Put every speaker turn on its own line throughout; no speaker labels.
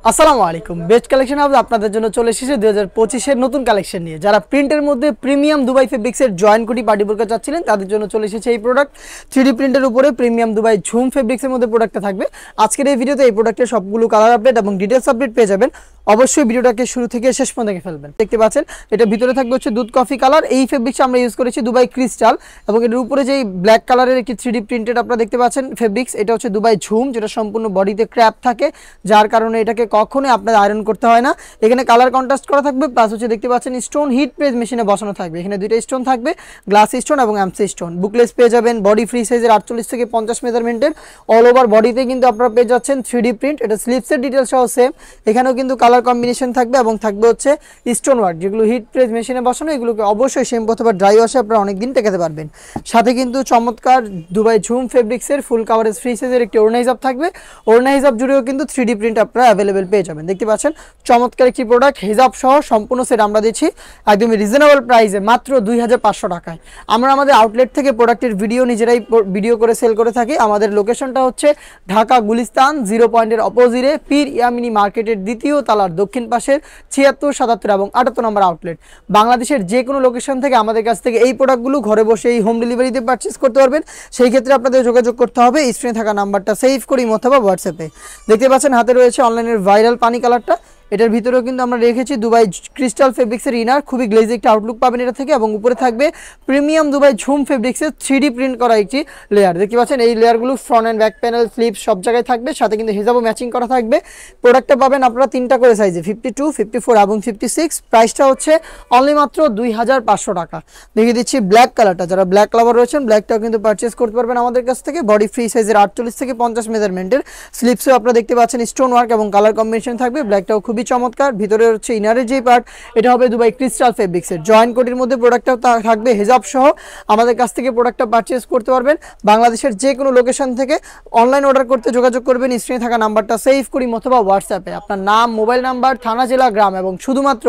আসসালামু আলাইকুম। Best collection house আপনাদের জন্য চলে এসেছে 2025 এর নতুন কালেকশন নিয়ে। যারা প্রিন্টের মধ্যে প্রিমিয়াম দুবাই ফেব্রিক্সের জয়েন্ট কোটি পার্টি বোরকা চাচ্ছিলেন তাদের জন্য চলে এসেছে এই প্রোডাক্ট। 3D প্রিন্টের উপরে প্রিমিয়াম দুবাই ঝুম ফেব্রিক্সের মধ্যে প্রোডাক্টটা থাকবে। আজকের এই ভিডিওতে এই প্রোডাক্টের সবগুলো কালার আপডেট এবং ডিটেইলস আপডেট পেয়ে যাবেন। অবশ্যই ভিডিওটাকে শুরু থেকে শেষ পর্যন্ত দেখে ফেলবেন। দেখতে পাচ্ছেন এটা ভিতরে থাকবে হচ্ছে দুধ কফি কালার। এই ফেব্রিক্সটা আমরা ইউজ করেছি দুবাই ক্রিস্টাল এবং এর উপরে যেই ব্ল্যাক কালারের একটি 3D প্রিন্টেড আপনারা দেখতে পাচ্ছেন ফেব্রিক্স, এটা হচ্ছে দুবাই ঝুম, যেটা সম্পূর্ণ বডিতে ক্র্যাপ থাকে, যার কারণে এটাকে কখনোই আপনার আয়রন করতে হয় না। এখানে কালার কন্ট্রাস্ট করা থাকবে, প্লাস হচ্ছে দেখতে পাচ্ছেন স্টোন হিট প্রেস মেশিনে বসানো থাকবে। এখানে দুইটা স্টোন থাকবে, গ্লাস স্টোন এবং এমসি স্টোন। বুকলেস পেয়ে যাবেন, বডি ফ্রি সাইজের 48 থেকে 50 মেজারমেন্টের। অল ওভার বডিতে কিন্তু আপনারা পেয়ে যাচ্ছেন 3D প্রিন্ট। এটা স্লিপসের ডিটেলস সহ সেম। এখানেও কিন্তু কালার কম্বিনেশন থাকবে এবং থাকবে হচ্ছে স্টোন ওয়ার্ক, যেগুলো হিট প্রেস মেশিনে বসানো। এগুলোকে অবশ্যই শ্যাম্পু অথবা ড্রাই ওয়াশে আপনারা অনেকদিন টেকাতে পারবেন। সাথে কিন্তু চমৎকার দুবাই ঝুম ফেব্রিক্সের ফুল কাভারেজ ফ্রি সাইজের একটি ওড়না হিজাব থাকবে। ওড়না হিজাব জুড়েও কিন্তু 3D প্রিন্ট আপনারা অ্যাভেলেবেল পেয়ে যাবেন। দেখতে পাচ্ছেন চমৎকার একটি প্রোডাক্ট, হিজাব সহ সম্পূর্ণ সেট আমরা দিচ্ছি একদমই রিজনেবল প্রাইসে মাত্র 2500 টাকায়। আমরা আমাদের আউটলেট থেকে প্রোডাক্টের ভিডিও নিজেরাই ভিডিও করে সেল করে থাকি। আমাদের লোকেশনটা হচ্ছে ঢাকা গুলিস্তান 0 পয়েন্টের অপোজিটে পীর ইয়ামিনী মার্কেটের দ্বিতীয় তালার দক্ষিণ পাশের 76, 77 এবং 78 নম্বর আউটলেট। বাংলাদেশের যে কোনো লোকেশন থেকে আমাদের কাছ থেকে এই প্রোডাক্টগুলো ঘরে বসে এই হোম ডেলিভারিতে পারচেস করতে পারবেন। সেই ক্ষেত্রে আপনাদের যোগাযোগ করতে হবে স্ক্রিনে থাকা নাম্বারটা সেভ করি অথবা হোয়াটসঅ্যাপে। দেখতে পাচ্ছেন হাতে রয়েছে অনলাইনের ভাইরাল পানি কালারটা। এটার ভিতরেও কিন্তু আমরা রেখেছি দুবাই ক্রিস্টাল ফেব্রিক্সের ইনার, খুবই গ্লেজি একটা আউটলুক পাবেন এটা থেকে। এবং উপরে থাকবে প্রিমিয়াম দুবাই ঝুম ফেব্রিক্সের 3D প্রিন্ট করা একটি লেয়ার। দেখতে পাচ্ছেন এই লেয়ারগুলো front and back panel flip সব জায়গায় থাকবে, সাথে কিন্তু হিজাবও ম্যাচিং করা থাকবে। প্রোডাক্টটা পাবেন আপনারা তিনটা করে সাইজে, 52, 54 এবং 56। প্রাইসটা হচ্ছে অনলি মাত্র 2500 টাকা। দেখিয়ে দিচ্ছি ব্ল্যাক কালারটা। যারা ব্ল্যাক লাভার রয়েছেন ব্ল্যাকটাও কিন্তু পারচেস করতে পারবেন আমাদের কাছ থেকে। বডি ফ্রি সাইজের 48 থেকে 50 মেজারমেন্টের। স্লিপসেও আপনারা দেখতে পাচ্ছেন স্টোন ওয়ার্ক এবং কালার কম্বিনেশন থাকবে। ব্ল্যাকটাও খুবই চমৎকার। ভিতরে হচ্ছে ইনারের যে পার্ট, এটা হবে দুবাই ক্রিস্টাল ফেব্রিক্সের জয়েন্ট কোটির মধ্যে প্রোডাক্টটা থাকবে হিজাব সহ। আমাদের কাছ থেকে প্রোডাক্টটা পারচেস করতে পারবেন বাংলাদেশের যে কোনো লোকেশন থেকে। অনলাইন অর্ডার করতে যোগাযোগ করবেন স্ক্রিনে থাকা নাম্বারটা সেভ করি অথবা হোয়াটসঅ্যাপে আপনার নাম, মোবাইল নাম্বার, থানা, জেলা, গ্রাম এবং শুধুমাত্র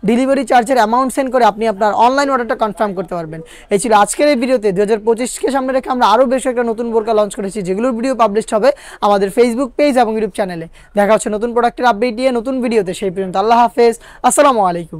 ডেলিভারি চার্জের অ্যামাউন্ট সেন্ড করে আপনি আপনার অনলাইন অর্ডারটা কনফার্ম করতে পারবেন। এই ছিল আজকের এই ভিডিওতে। 2025কে সামনে রেখে আমরা আরও বেশ একটা নতুন বোরকা লঞ্চ করেছি, যেগুলোর ভিডিও পাবলিশ হবে আমাদের ফেসবুক পেজ এবং ইউটিউব চ্যানেলে। দেখা হচ্ছে নতুন প্রোডাক্টের আপডেট দিয়ে নতুন ভিডিওতে। সেই পর্যন্ত আল্লাহ হাফেজ, আসসালামু আলাইকুম।